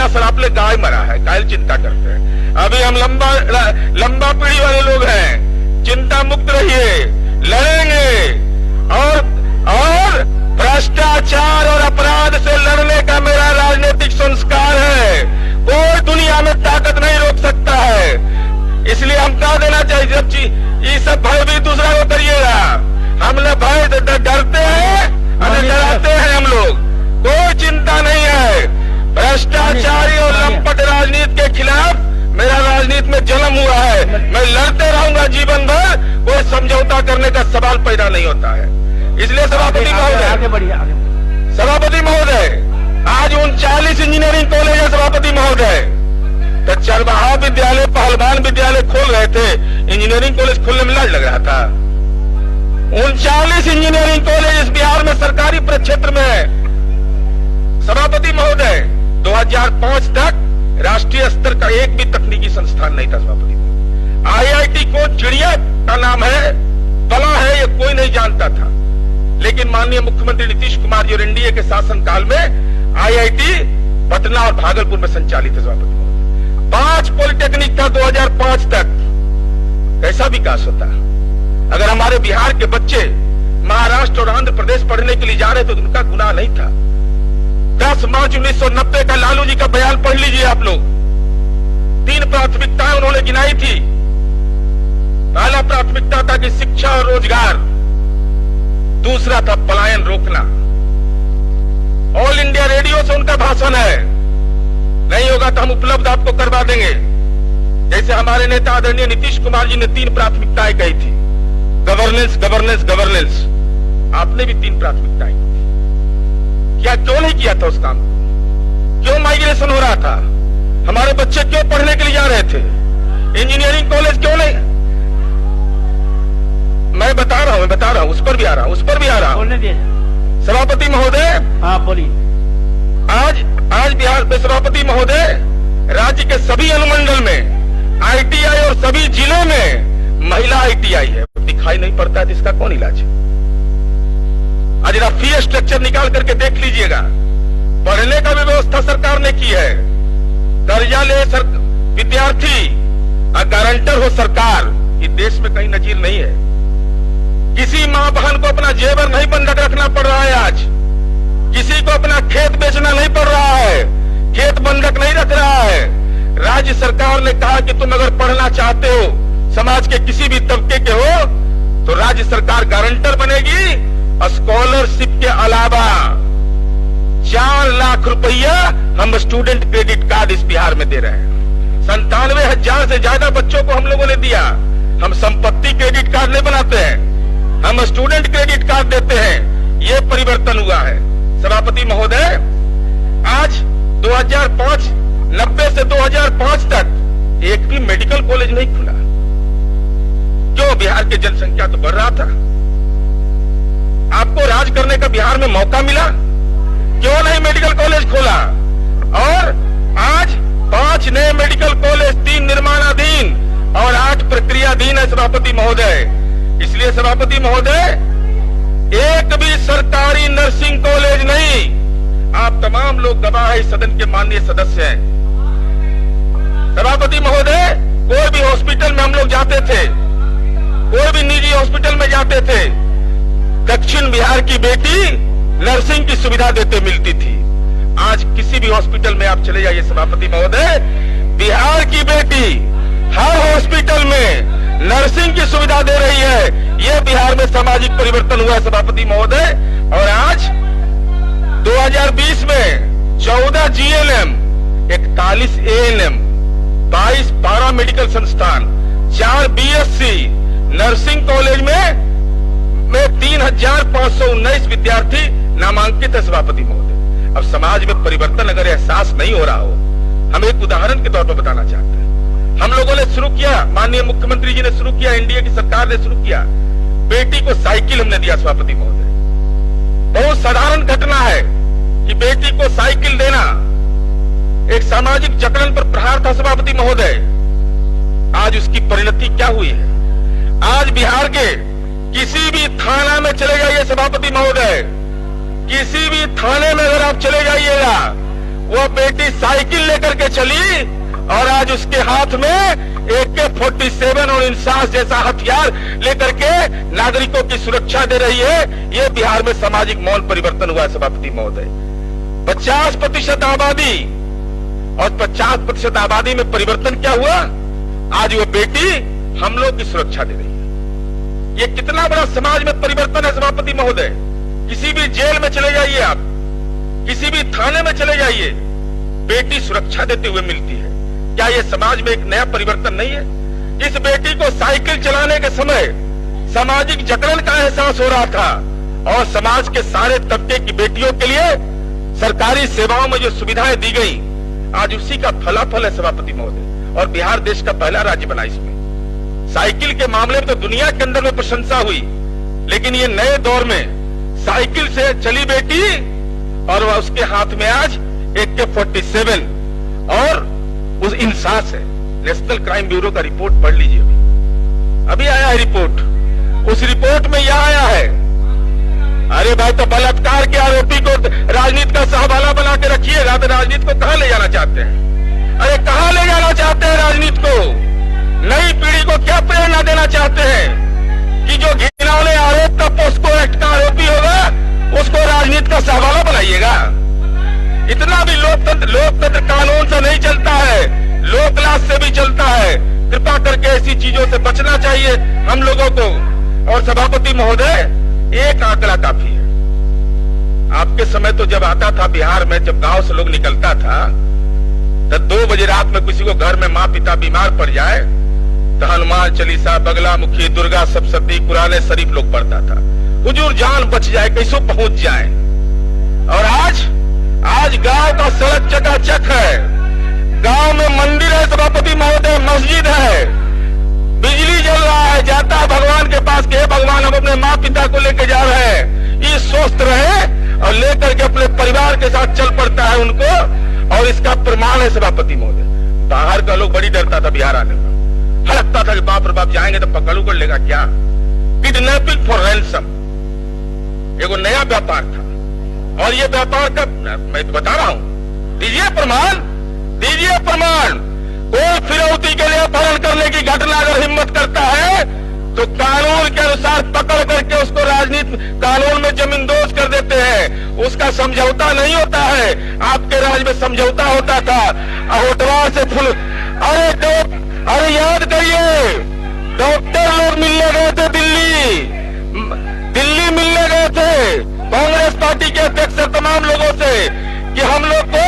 नया सरापले गाय मरा है, कायल चिंता करते हैं। अभी हम लंबा पीढ़ी वाले लोग हैं, चिंता मुक्त रहिए, लड़ेंगे। और भ्रष्टाचार और अपराध से लड़ने का मेरा राजनीतिक संस्कार है। कोई दुनिया में ताकत नहीं रोक सकता है। इसलिए हम कह देना चाहिए, जब ये सब भय भी दूसरा को करिएगा। हम लोग भय डरते हैं और डराते हैं हम लोग, कोई चिंता नहीं है। भ्रष्टाचारी और लंपट राजनीति के खिलाफ मेरा राजनीति में जन्म हुआ है। मैं लड़ते रहूंगा जीवन भर, कोई समझौता करने का सवाल पैदा नहीं होता है। इसलिए सभापति महोदय, आज 39 इंजीनियरिंग कॉलेज है सभापति महोदय। तो चरवाहा विद्यालय, पहलवान विद्यालय खोल रहे थे, इंजीनियरिंग कॉलेज खोलने में लाज लग रहा था। 39 इंजीनियरिंग कॉलेज इस बिहार में सरकारी प्रक्षेत्र में है सभापति महोदय। 2005 तक राष्ट्रीय स्तर का एक भी तकनीकी संस्थान नहीं था सभापति महोदय। IIT को चिड़िया का नाम है, बला है, ये कोई नहीं जानता था। लेकिन माननीय मुख्यमंत्री नीतीश कुमार जी और एनडीए के शासनकाल में IIT पटना और भागलपुर में संचालित है सभापति महोदय। 5 पॉलिटेक्निक था 2005 तक। कैसा विकास होता? अगर हमारे बिहार के बच्चे महाराष्ट्र और आंध्र प्रदेश पढ़ने के लिए जा रहे थे तो उनका गुनाह नहीं था। 10 मार्च 1990 का लालू जी का बयान पढ़ लीजिए आप लोग। 3 प्राथमिकताएं उन्होंने गिनाई थी। पहला प्राथमिकता था कि शिक्षा और रोजगार, दूसरा था पलायन रोकना। ऑल इंडिया रेडियो से उनका भाषण है, नहीं होगा तो हम उपलब्ध आपको करवा देंगे। जैसे हमारे नेता आदरणीय नीतीश कुमार जी ने 3 प्राथमिकताएं कही थी, गवर्नेंस गवर्नेंस गवर्नेंस। आपने भी 3 प्राथमिकताएं की थी। क्या क्यों नहीं किया था उस काम को? क्यों माइग्रेशन हो रहा था? हमारे बच्चे क्यों पढ़ने के लिए जा रहे थे? इंजीनियरिंग कॉलेज क्यों नहीं? मैं बता रहा हूं, उस पर भी आ रहा हूं। सभापति महोदय, हाँ बोलिए। आज बिहार में सभापति महोदय, राज्य के सभी अनुमंडल में ITI और सभी जिलों में महिला ITI है। दिखाई नहीं पड़ता है तो इसका कौन इलाज है? आज जरा फी स्ट्रक्चर निकाल करके देख लीजिएगा। पढ़ने का भी व्यवस्था सरकार ने की है। कर्जा ले विद्यार्थी और गारंटर हो सरकार, ये देश में कहीं नजीर नहीं है। किसी मां बहन को अपना जेवर नहीं बंधक रखना पड़ रहा है। आज किसी को अपना खेत बेचना नहीं पड़ रहा है, खेत बंधक नहीं रख रहा है। राज्य सरकार ने कहा कि तुम अगर पढ़ना चाहते हो, समाज के किसी भी तबके के हो, तो राज्य सरकार गारंटर बनेगी। स्कॉलरशिप के अलावा 4 लाख रुपया हम स्टूडेंट क्रेडिट कार्ड इस बिहार में दे रहे हैं। 97,000 से ज्यादा बच्चों को हम लोगों ने दिया। हम संपत्ति क्रेडिट कार्ड नहीं बनाते हैं, हम स्टूडेंट क्रेडिट कार्ड देते हैं। ये परिवर्तन हुआ है सभापति महोदय। आज 90 से 2005 तक एक भी मेडिकल कॉलेज नहीं खुला। क्यों? बिहार की जनसंख्या तो बढ़ रहा था। आपको राज करने का बिहार में मौका मिला, क्यों नहीं मेडिकल कॉलेज खोला? और आज 5 नए मेडिकल कॉलेज, 3 निर्माणाधीन और 8 प्रक्रियाधीन है सभापति महोदय। इसलिए सभापति महोदय, एक भी सरकारी नर्सिंग कॉलेज नहीं। आप तमाम लोग गवाह है, सदन के माननीय सदस्य हैं। सभापति महोदय, कोई भी हॉस्पिटल में हम लोग जाते थे, कोई भी निजी हॉस्पिटल में जाते थे, दक्षिण बिहार की बेटी नर्सिंग की सुविधा देते मिलती थी। आज किसी भी हॉस्पिटल में आप चले जाइए सभापति महोदय, बिहार की बेटी हर हॉस्पिटल में नर्सिंग की सुविधा दे रही है। यह बिहार में सामाजिक परिवर्तन हुआ है सभापति महोदय। और आज 2020 में 14 GNM, 41 ANM, 22 पारा मेडिकल संस्थान, 4 BSc नर्सिंग कॉलेज में 3,519 विद्यार्थी नामांकित है सभापति महोदय। अब समाज में परिवर्तन अगर एहसास नहीं हो रहा हो, हम एक उदाहरण के तौर पर बताना चाहते हैं। हम लोगों ने शुरू किया, माननीय मुख्यमंत्री जी ने शुरू किया, एनडीए की सरकार ने शुरू किया, बेटी को साइकिल हमने दिया सभापति महोदय। बहुत साधारण घटना है कि बेटी को साइकिल देना एक सामाजिक जकड़न पर प्रहार था सभापति महोदय। आज उसकी परिणति क्या हुई है? आज बिहार के किसी भी थाना में चले जाइए सभापति महोदय, किसी भी थाने में अगर आप चले जाइएगा, वो बेटी साइकिल लेकर के चली और आज उसके हाथ में AK-47 और इंसास जैसा हथियार लेकर के नागरिकों की सुरक्षा दे रही है। ये बिहार में सामाजिक मौल परिवर्तन हुआ सभापति महोदय। 50% आबादी और 50% आबादी में परिवर्तन क्या हुआ? आज वो बेटी हम लोग की सुरक्षा दे रही है। ये कितना बड़ा समाज में परिवर्तन है सभापति महोदय। किसी भी जेल में चले जाइए आप, किसी भी थाने में चले जाइए, बेटी सुरक्षा देते हुए मिलती है। क्या ये समाज में एक नया परिवर्तन नहीं है? इस बेटी को साइकिल चलाने के समय सामाजिक जकड़न का एहसास हो रहा था और समाज के सारे तबके की बेटियों के लिए सरकारी सेवाओं में जो सुविधाएं दी गई, आज उसी का फलाफल है सभापति महोदय। और बिहार देश का पहला राज्य बना इसमें। साइकिल के मामले में तो दुनिया के अंदर में प्रशंसा हुई, लेकिन ये नए दौर में साइकिल से चली बेटी और उसके हाथ में आज AK-47 और उस इंसास है। नेशनल क्राइम ब्यूरो का रिपोर्ट पढ़ लीजिए, अभी आया है रिपोर्ट। उस रिपोर्ट में यह आया है, अरे भाई तो बलात्कार के आरोपी को राजनीति का सहवाला बना के रखिएगा तो राजनीति को कहां ले जाना चाहते हैं? अरे कहां ले जाना चाहते हैं राजनीति को? नई पीढ़ी को क्या प्रेरणा देना चाहते हैं कि जो घिनौने आरोप का पोस्को एक्ट का आरोपी होगा उसको राजनीति का सहवाला बनाइएगा? इतना भी लोकतंत्र कानून से नहीं चलता है, लोकलाज से भी चलता है। कृपा करके ऐसी चीजों से बचना चाहिए हम लोगों को। और सभापति महोदय, एक आंकड़ा काफी है। आपके समय तो जब आता था बिहार में, जब गांव से लोग निकलता था तो 2 बजे रात में किसी को घर में माँ पिता बीमार पड़ जाए तो हनुमान चालीसा, बगला मुखी, दुर्गा सप्तशती, कुरान शरीफ लोग पढ़ता था। हुजूर जान बच जाए, कैसो पहुंच जाए। और आज गांव का सड़क चकाचक है, गांव में मंदिर है सभापति महोदय, मस्जिद है, बिजली जल रहा है, जाता है भगवान के पास कि हे भगवान हम अपने माँ पिता को लेके जा रहे हैं, ये स्वस्थ रहे, और लेकर के अपने परिवार के साथ चल पड़ता है उनको। और इसका प्रमाण है सभापति महोदय। बाहर का लोग बड़ी डरता था बिहार आने में, हड़कता था कि बाप रे बाप जाएंगे तो पकड़ू कर लेगा क्या। किडनैपिंग फॉर रैंसम एगो नया व्यापार था, और ये व्यापार का मैं तो बता रहा हूं, दीजिए प्रमाण। कोई फिरौती के लिए अपहरण करने की घटना अगर हिम्मत करता है तो कानून के अनुसार पकड़ करके उसको राजनीति कानून में जमींदोज कर देते हैं। उसका समझौता नहीं होता है। आपके राज में समझौता होता था, होटवार से फुल। अरे याद करिए, डॉक्टर लोग मिलने गए थे दिल्ली मिलने गए थे कांग्रेस पार्टी के अध्यक्ष से तमाम लोगों से कि हम लोग को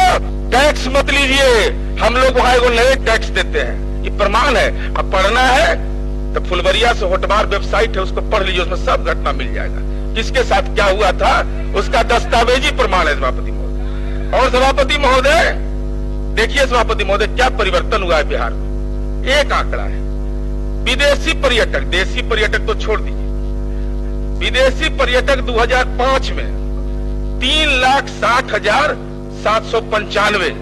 टैक्स मत लीजिए, हम लोग वहां एगो नए टैक्स देते हैं। ये प्रमाण है। अब पढ़ना है तो फुलवरिया से होटवार वेबसाइट है, उसको पढ़ लीजिए, उसमें सब घटना मिल जाएगा, किसके साथ क्या हुआ था, उसका दस्तावेजी प्रमाण है सभापति महोदय। और सभापति महोदय देखिए, सभापति महोदय क्या परिवर्तन हुआ है बिहार में। एक आंकड़ा है, विदेशी पर्यटक, देशी पर्यटक तो छोड़ दीजिए, विदेशी पर्यटक 2005 में 3,60,795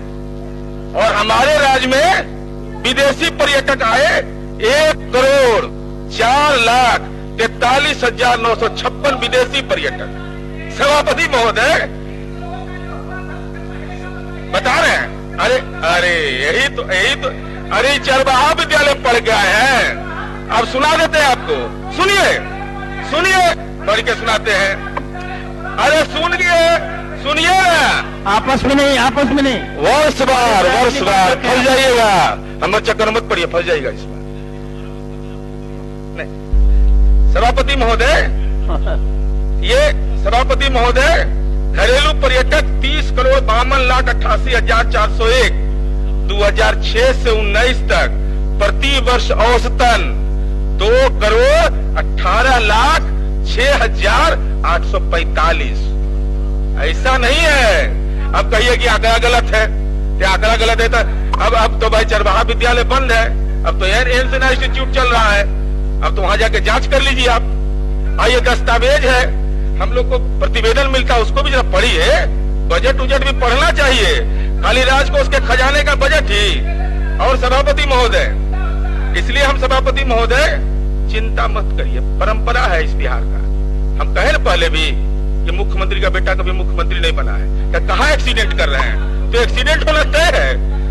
और हमारे राज्य में विदेशी पर्यटक आए 1,04,43,956 विदेशी पर्यटक। सभापति महोदय बता रहे हैं, अरे यही तो अरे चरवाहा विद्यालय पढ़ के आए हैं। अब सुना देते हैं आपको, सुनिए पढ़ के सुनाते हैं। अरे सुनिए आपस में नहीं वर्ष बार फंस जाइएगा, हमारे चक्कर मत पड़िए, फंस जाइएगा इसमें। नहीं सभापति महोदय, घरेलू पर्यटक 30,52,88,401 2006 से 19 तक प्रति वर्ष औसतन 2,18,06,845। ऐसा नहीं है। अब कहिए कि आंकड़ा गलत है, क्या आंकड़ा गलत है? अब तो भाई चरवाहा विद्यालय बंद है, अब तो एम्स इंस्टीट्यूट चल रहा है, अब तो वहां जाके जांच कर लीजिए आप। ये दस्तावेज है, हम लोग को प्रतिवेदन मिलता है, उसको भी जरा पढ़िए। बजट उजट भी पढ़ना चाहिए, खाली राज को उसके खजाने का बजट ही। और सभापति महोदय, इसलिए हम सभापति महोदय चिंता मत करिए, परंपरा है इस बिहार का। हम कहे न पहले भी कि मुख्यमंत्री का बेटा कभी मुख्यमंत्री नहीं बना है, क्या कहाँ एक्सीडेंट कर रहे हैं, तो एक्सीडेंट होना तय है।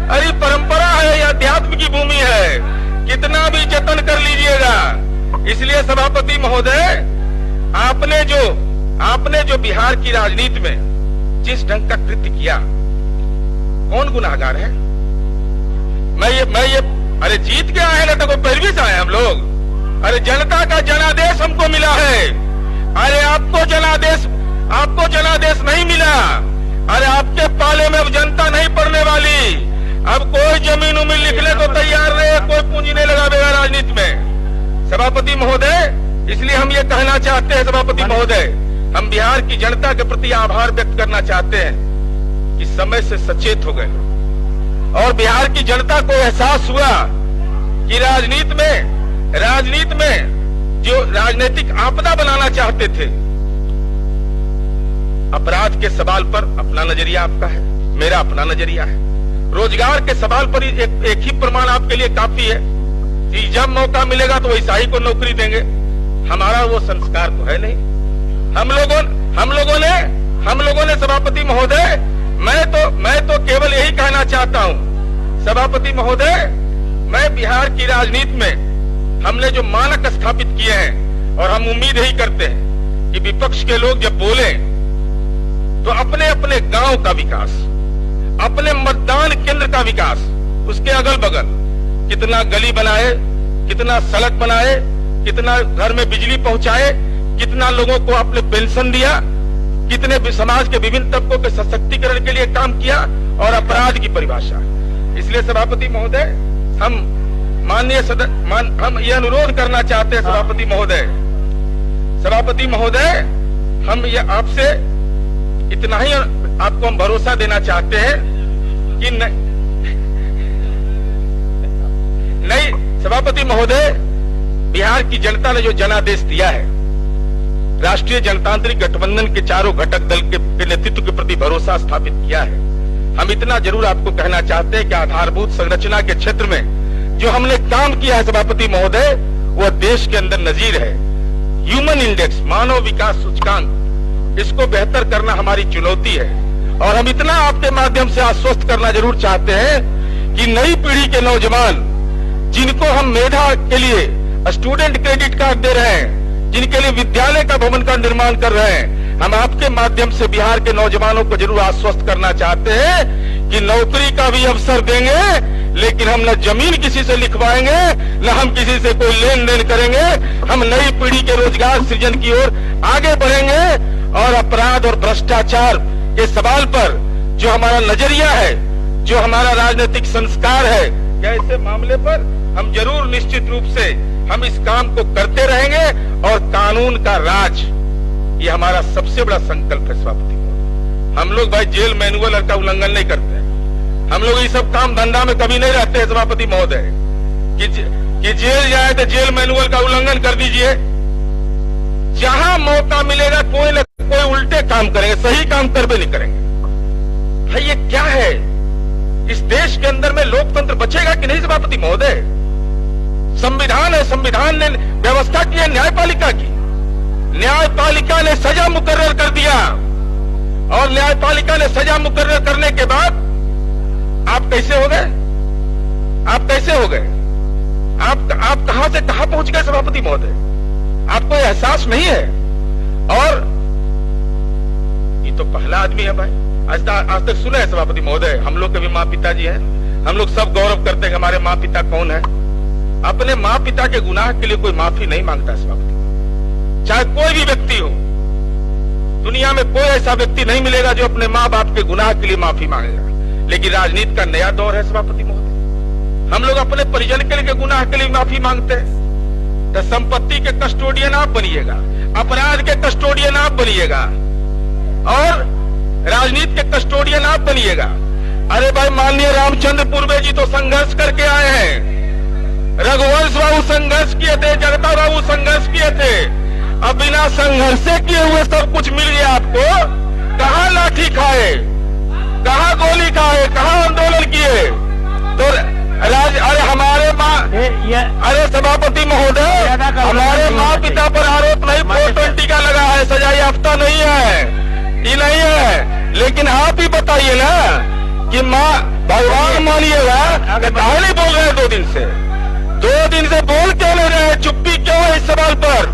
अरे परंपरा है, यह अध्यात्म की भूमि है, कितना भी जतन कर लीजिएगा। इसलिए सभापति महोदय, आपने जो बिहार की राजनीति में जिस ढंग का कृत्य किया, कौन गुनाहगार है? मैं ये अरे जीत के आए ना, तो कोई पैरवी से आए हम लोग? अरे जनता का जनादेश हमको मिला है। अरे आपको जनादेश नहीं मिला। अरे आपके पाले में अब जनता नहीं पड़ने वाली। अब कोई जमीन उमीन लिखने को तैयार नहीं है, कोई पूंजी नहीं लगावेगा राजनीति में। सभापति महोदय, इसलिए हम ये कहना चाहते हैं, सभापति महोदय, हम बिहार की जनता के प्रति आभार व्यक्त करना चाहते हैं कि समय से सचेत हो गए और बिहार की जनता को एहसास हुआ कि राजनीति में जो राजनीतिक आपदा बनाना चाहते थे, अपराध के सवाल पर अपना नजरिया आपका है, मेरा अपना नजरिया है। रोजगार के सवाल पर एक ही प्रमाण आपके लिए काफी है कि जब मौका मिलेगा तो ईसाई को नौकरी देंगे। हमारा वो संस्कार तो है नहीं। हम लोगों ने सभापति महोदय, मैं तो केवल यही कहना चाहता हूं सभापति महोदय, मैं बिहार की राजनीति में हमने जो मानक स्थापित किए हैं, और हम उम्मीद यही करते हैं कि विपक्ष के लोग जब बोले तो अपने अपने गांव का विकास, अपने मतदान केंद्र का विकास, उसके अगल बगल कितना गली बनाए, कितना सड़क बनाए, कितना घर में बिजली पहुंचाए, कितना लोगों को आपने पेंशन दिया, कितने भी समाज के विभिन्न तबकों के सशक्तिकरण के लिए काम किया, और अपराध की परिभाषा। इसलिए सभापति महोदय, हम ये अनुरोध करना चाहते हैं सभापति महोदय, हम ये आपसे इतना ही आपको हम भरोसा देना चाहते हैं कि नहीं सभापति महोदय, बिहार की जनता ने जो जनादेश दिया है, राष्ट्रीय जनतांत्रिक गठबंधन के चारों घटक दल के नेतृत्व के प्रति भरोसा स्थापित किया है। हम इतना जरूर आपको कहना चाहते हैं कि आधारभूत संरचना के क्षेत्र में जो हमने काम किया है सभापति महोदय, वह देश के अंदर नजीर है। ह्यूमन इंडेक्स, मानव विकास सूचकांक, इसको बेहतर करना हमारी चुनौती है। और हम इतना आपके माध्यम से आश्वस्त करना जरूर चाहते हैं कि नई पीढ़ी के नौजवान, जिनको हम मेधा के लिए स्टूडेंट क्रेडिट कार्ड दे रहे हैं, जिनके लिए विद्यालय का भवन का निर्माण कर रहे हैं, हम आपके माध्यम से बिहार के नौजवानों को जरूर आश्वस्त करना चाहते हैं कि नौकरी का भी अवसर देंगे, लेकिन हम न जमीन किसी से लिखवाएंगे, न हम किसी से कोई लेन देन करेंगे। हम नई पीढ़ी के रोजगार सृजन की ओर आगे बढ़ेंगे, और अपराध और भ्रष्टाचार के सवाल पर जो हमारा नजरिया है, जो हमारा राजनीतिक संस्कार है, ऐसे मामले पर हम जरूर निश्चित रूप से हम इस काम को करते रहेंगे। और कानून का राज, ये हमारा सबसे बड़ा संकल्प है सभापति महोदय। हम लोग भाई जेल मैनुअल का उल्लंघन नहीं करते हैं। हम लोग ये सब काम धंधा में कभी नहीं रहते हैं सभापति महोदय कि जेल जाए तो जेल मैनुअल का उल्लंघन कर दीजिए। जहां मौका मिलेगा कोई न कोई उल्टे काम करेंगे, सही काम करबे नहीं करेंगे। भाई ये क्या है? इस देश के अंदर में लोकतंत्र बचेगा कि नहीं सभापति महोदय? संविधान है, संविधान ने व्यवस्था की है न्यायपालिका की। न्यायपालिका ने सजा मुकर्रर कर दिया, और न्यायपालिका ने सजा मुकर्रर करने के बाद आप कैसे हो गए? आप कहां से कहां पहुंच गए सभापति महोदय? आपको एहसास नहीं है? और ये तो पहला आदमी है भाई, आज तक सुना है सभापति महोदय? हम लोग के भी माँ पिताजी हैं, हम लोग सब गौरव करते हैं कि हमारे माँ पिता कौन है। अपने माँ पिता के गुनाह के लिए कोई माफी नहीं मांगता सभापति, चाहे कोई भी व्यक्ति हो। दुनिया में कोई ऐसा व्यक्ति नहीं मिलेगा जो अपने माँ बाप के गुनाह के लिए माफी मांगेगा। लेकिन राजनीति का नया दौर है सभापति महोदय, हम लोग अपने परिजन के लिए गुनाह के लिए माफी मांगते हैं। तो संपत्ति के कस्टोडियन आप बनिएगा, अपराध के कस्टोडियन आप बनिएगा, और राजनीति के कस्टोडियन आप बनिएगा। अरे भाई, माननीय रामचंद्र पूर्वे जी तो संघर्ष करके आए हैं, रघुवंश बाबू संघर्ष किए थे, जगता बाबू संघर्ष किए थे। अब बिना संघर्ष किए हुए सब कुछ मिल गया आपको। कहां लाठी खाए, कहां गोली खाए, कहां आंदोलन किए? तो अरे हमारे अरे सभापति महोदय, हमारे माँ पिता पर आरोप नहीं 420 का लगा है, सजा याफ्ता नहीं है, ये नहीं है। लेकिन आप ही बताइए ना कि माँ भगवान मानिएगा कि काहे नहीं बोल रहे हैं 2 दिन से? 2 दिन से बोल क्यों नहीं रहे? चुप्पी क्यों है इस सवाल पर?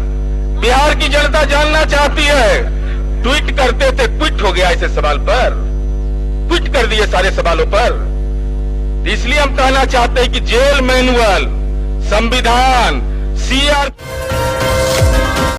बिहार की जनता जानना चाहती है। ट्वीट करते थे, क्विट हो गया इस सवाल पर, क्विट कर दिए सारे सवालों पर। इसलिए हम कहना चाहते हैं कि जेल मैनुअल, संविधान, CR